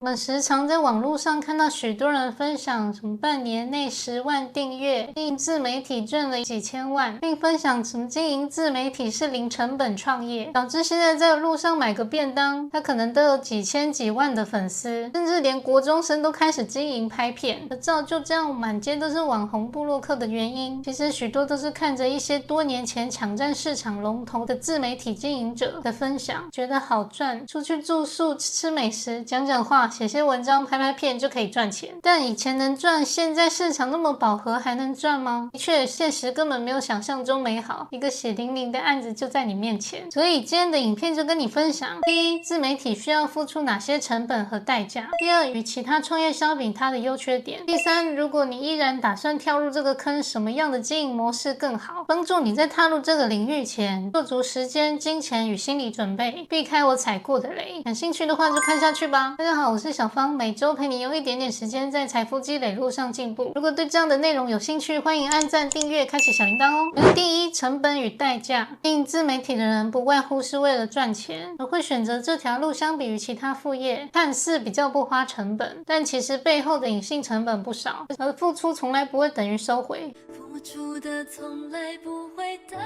我们时常在网络上看到许多人分享什么半年内10万订阅，经营自媒体赚了几千万，并分享什么经营自媒体是零成本创业，导致现在在路上买个便当，他可能都有几千几万的粉丝，甚至连国中生都开始经营拍片，而造就这样满街都是网红部落客的原因，其实许多都是看着一些多年前抢占市场龙头的自媒体经营者的分享，觉得好赚，出去住宿吃美食讲讲话写些文章拍拍片就可以赚钱。但以前能赚，现在市场那么饱和还能赚吗？的确，现实根本没有想象中美好，一个血淋淋的案子就在你面前。所以今天的影片就跟你分享：第一，自媒体需要付出哪些成本和代价；第二，与其他创业相比它的优缺点；第三，如果你依然打算跳入这个坑，什么样的经营模式更好，帮助你在踏入这个领域前做足时间、金钱与心理准备，避开我踩过的雷。感兴趣的话就看下去吧。大家好，我是小芳，每周陪你用一点点时间在财富积累路上进步。如果对这样的内容有兴趣，欢迎按赞、订阅、开启小铃铛哦。第一，成本与代价。经营自媒体的人不外乎是为了赚钱，而会选择这条路。相比于其他副业，看似比较不花成本，但其实背后的隐性成本不少，而付出从来不会等于收回。付出的从来不会等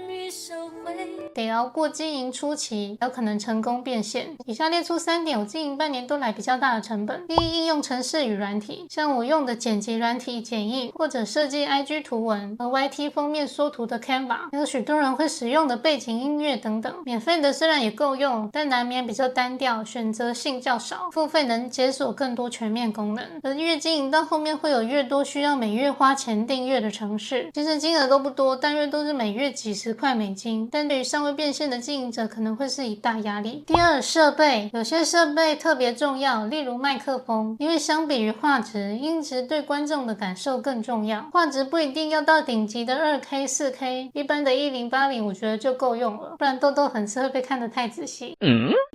于收回，得熬过经营初期，有可能成功变现。以下列出3点我经营半年都来比较大的成本。第一，应用程式与软体，像我用的剪辑软体剪映，或者设计 IG 图文和 YT 封面缩图的 Canva， 还有许多人会使用的背景音乐等等。免费的虽然也够用，但难免比较单调，选择性较少，付费能解锁更多全面功能。而越经营到后面会有越多需要每月花钱订阅的程式，其实金额都不多，但约都是每月几十块美金，但对于尚未变现的经营者可能会是一大压力。第二，设备，有些设备特别重要，例如麦克风，因为相比于画质，音质对观众的感受更重要。画质不一定要到顶级的 2K、4K， 一般的1080我觉得就够用了，不然痘痘粉丝会被看得太仔细。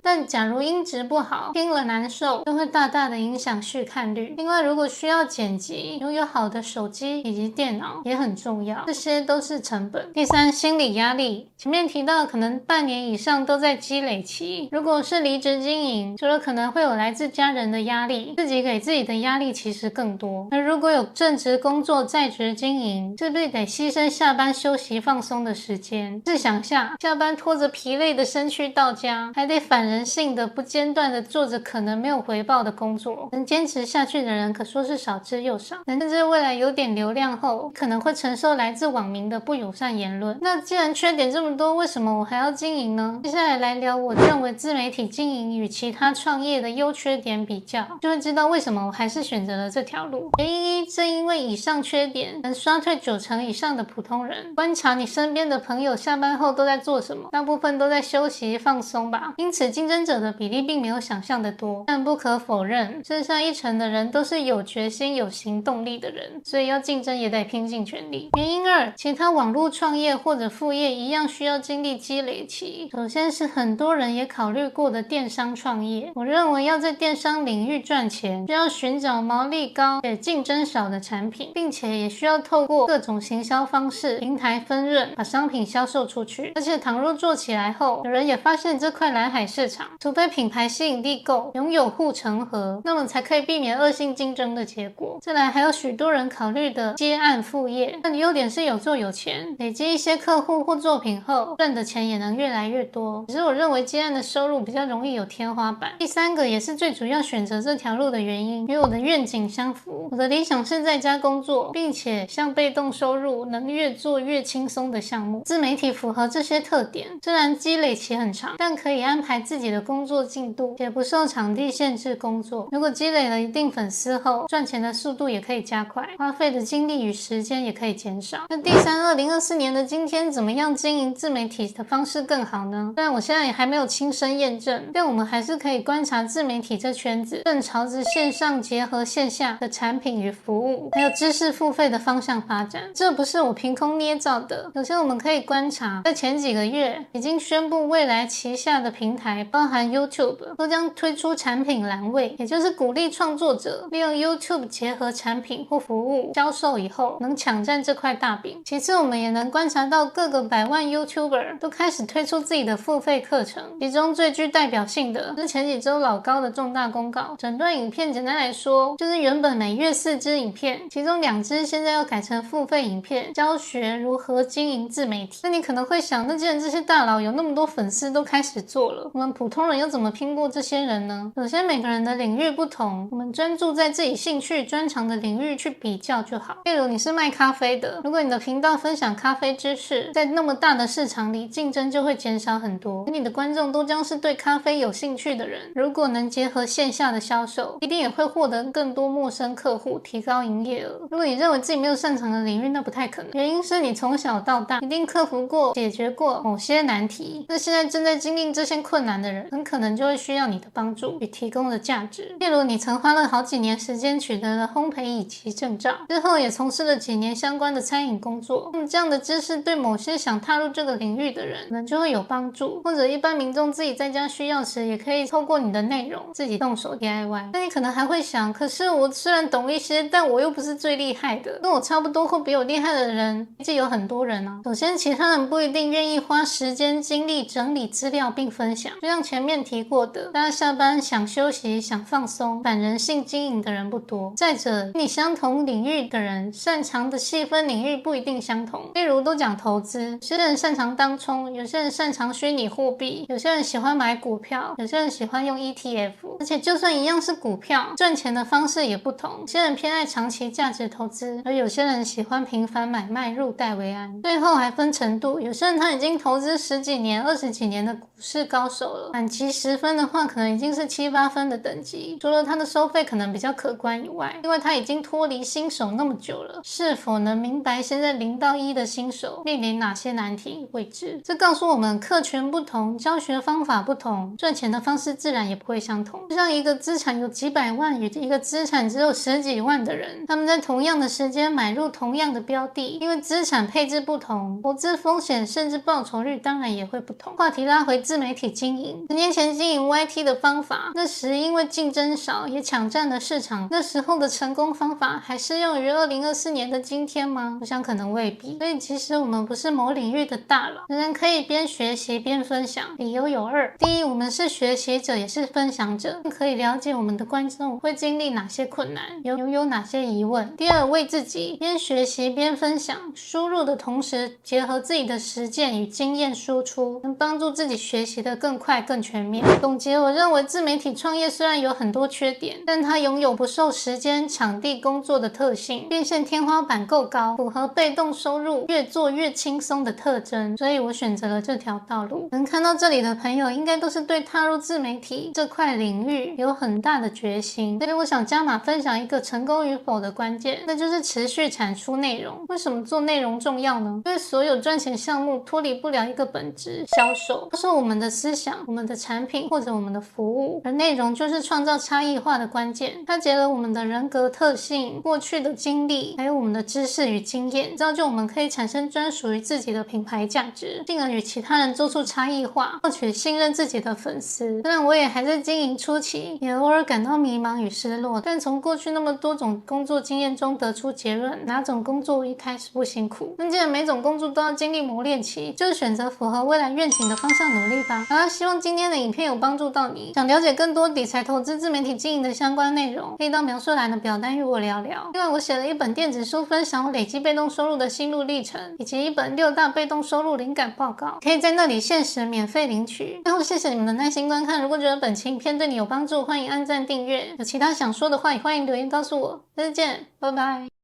但假如音质不好，听了难受，就会大大的影响续看率。另外，如果需要剪辑，拥有好的手机以及电脑也很重要，这些都是成本。第三，心理压力。前面提到可能半年以上都在积累期，如果是离职经营，除了可能会有来自家人的压力，自己给自己的压力其实更多。那如果有正职工作在职经营，是不是得牺牲下班休息放松的时间？试想下，下班拖着疲累的身躯到家，还得反人性的不间断的做着可能没有回报的工作，能坚持下去的人可说是少之又少。甚至未来有点流量后，可能会承受来自网民的不友善言论。那既然缺点这么多，为什么我还要经营呢？接下来来聊我认为自媒体经营与其他创业的优缺点比较，就会知道为什么我还是选择了这条路。原因一，正因为以上缺点，能刷退90%以上的普通人。观察你身边的朋友下班后都在做什么，大部分都在休息放松吧，因此竞争者的比例并没有想象的多。但不可否认，剩下1成的人都是有决心有行动力的人，所以要竞争也得拼尽全力。原因二，其他网络创业或者副业一样需要经历积累期。首先是很多人也考虑过的电商创业，我认为要在电商领域赚钱，需要寻找毛利高且竞争少的产品，并且也需要透过各种行销方式、平台分润把商品销售出去。而且倘若做起来后，有人也发现这块蓝海市场，除非品牌吸引力够，拥有护城河，那么才可以避免恶性竞争的结果。再来还有许多人考虑的接案副业，那优点是有做有钱，累积一些客户或作品后，赚的钱也能越来越多。只是我认为接案的收入比较容易有天花板。第三个也是最主要选择这条路的原因，与我的愿景相符。我的理想是在家工作，并且像被动收入能越做越轻松的项目。自媒体符合这些特点，虽然积累期很长，但可以安排自己的工作进度，也不受场地限制工作。如果积累了一定粉丝后，赚钱的速度也可以加快，花费的精力与时间也可以减少。那第三，2024年的今天怎么样经营自媒体的方式更好呢？虽然我现在也还没有亲身验证，但我们还是可以观察自媒体这圈子正朝着线上结合线下的产品与服务，还有知识付费的方向发展。这不是我凭空捏造的。首先我们可以观察，在前几个月已经宣布未来旗下的平台包含 YouTube 都将推出产品栏位，也就是鼓励创作者利用 YouTube 结合产品或服务销售以后，能抢抢占这块大饼。其次，我们也能观察到各个百万 YouTuber 都开始推出自己的付费课程，其中最具代表性的是前几周老高的重大公告。整段影片简单来说，就是原本每月4支影片，其中2支现在要改成付费影片，教学如何经营自媒体。那你可能会想，那既然这些大佬有那么多粉丝都开始做了，我们普通人要怎么拼过这些人呢？首先，每个人的领域不同，我们专注在自己兴趣专长的领域去比较就好。例如你是卖咖啡的，如果你的频道分享咖啡知识，在那么大的市场里，竞争就会减少很多，你的观众都将是对咖啡有兴趣的人。如果能结合线下的销售，一定也会获得更多陌生客户，提高营业额。如果你认为自己没有擅长的领域，那不太可能，原因是你从小到大一定克服过、解决过某些难题，那现在正在经历这些困难的人，很可能就会需要你的帮助与提供的价值。例如你曾花了好几年时间取得了烘焙乙级证照，之后也从事了几年相关的餐饮工作，那么这样的知识对某些想踏入这个领域的人可能就会有帮助，或者一般民众自己在家需要时，也可以透过你的内容自己动手 DIY。 那你可能还会想，可是我虽然懂一些，但我又不是最厉害的，跟我差不多或比我厉害的人毕竟有很多人啊。首先，其他人不一定愿意花时间精力整理资料并分享，就像前面提过的，大家下班想休息想放松，反人性经营的人不多。再者，跟你相同领域的人擅长的细分领域不一定相同，例如都讲投资，有些人擅长当冲，有些人擅长虚拟货币，有些人喜欢买股票，有些人喜欢用 ETF。 而且就算一样是股票，赚钱的方式也不同，有些人偏爱长期价值投资，而有些人喜欢频繁买卖，入袋为安。最后还分程度，有些人他已经投资10几年20几年的股市高手了，满级10分的话可能已经是7、8分的等级。除了他的收费可能比较可观以外，因为他已经脱离新手那么久了，是否能明白现在0到1的新手面临哪些难题未知。这告诉我们课权不同，教学方法不同，赚钱的方式自然也不会相同。就像一个资产有几百万与一个资产只有10几万的人，他们在同样的时间买入同样的标的，因为资产配置不同，投资风险甚至报酬率当然也会不同。话题拉回自媒体经营，10年前经营 YT 的方法，那时因为竞争少也抢占了市场，那时候的成功方法还适用于2024年的今天吗？我想可能未必。所以其实我们不是某领域的大佬，人人可以边学习边分享，理由有2：第一，我们是学习者也是分享者，可以了解我们的观众会经历哪些困难，有哪些疑问；第二，为自己边学习边分享，输入的同时结合自己的实践与经验输出，能帮助自己学习得更快更全面。总结，我认为自媒体创业虽然有很多缺点，但它拥有不受时间场地工作的特性，变现天花板够高，符合被动收入越做越轻松的特征，所以我选择了这条道路。能看到这里的朋友应该都是对踏入自媒体这块领域有很大的决心，所以我想加码分享一个成功与否的关键，那就是持续产出内容。为什么做内容重要呢？因为所有赚钱项目脱离不了一个本质，销售。销售我们的思想、我们的产品或者我们的服务，而内容就是创造差异化的关键。它结合我们的人格特性、过去的经历，还有我们的知识与经验，造就我们可以产生专属于自己的品牌价值，进而与其他人做出差异化，获取信任自己的粉丝。虽然我也还在经营初期，也偶尔感到迷茫与失落，但从过去那么多种工作经验中得出结论，哪种工作一开始不辛苦？那既然每种工作都要经历磨练期，就选择符合未来愿景的方向努力吧。好啦，希望今天的影片有帮助到你。想了解更多理财投资自媒体经营的相关内容，可以到描述栏的表单与我聊聊。另外我写了一本电子书，分享我累积被动收入的心路历程，以及一本6大被动收入灵感报告，可以在那里限时免费领取。最后谢谢你们的耐心观看，如果觉得本期影片对你有帮助，欢迎按赞订阅。有其他想说的话也欢迎留言告诉我。下次见，拜拜。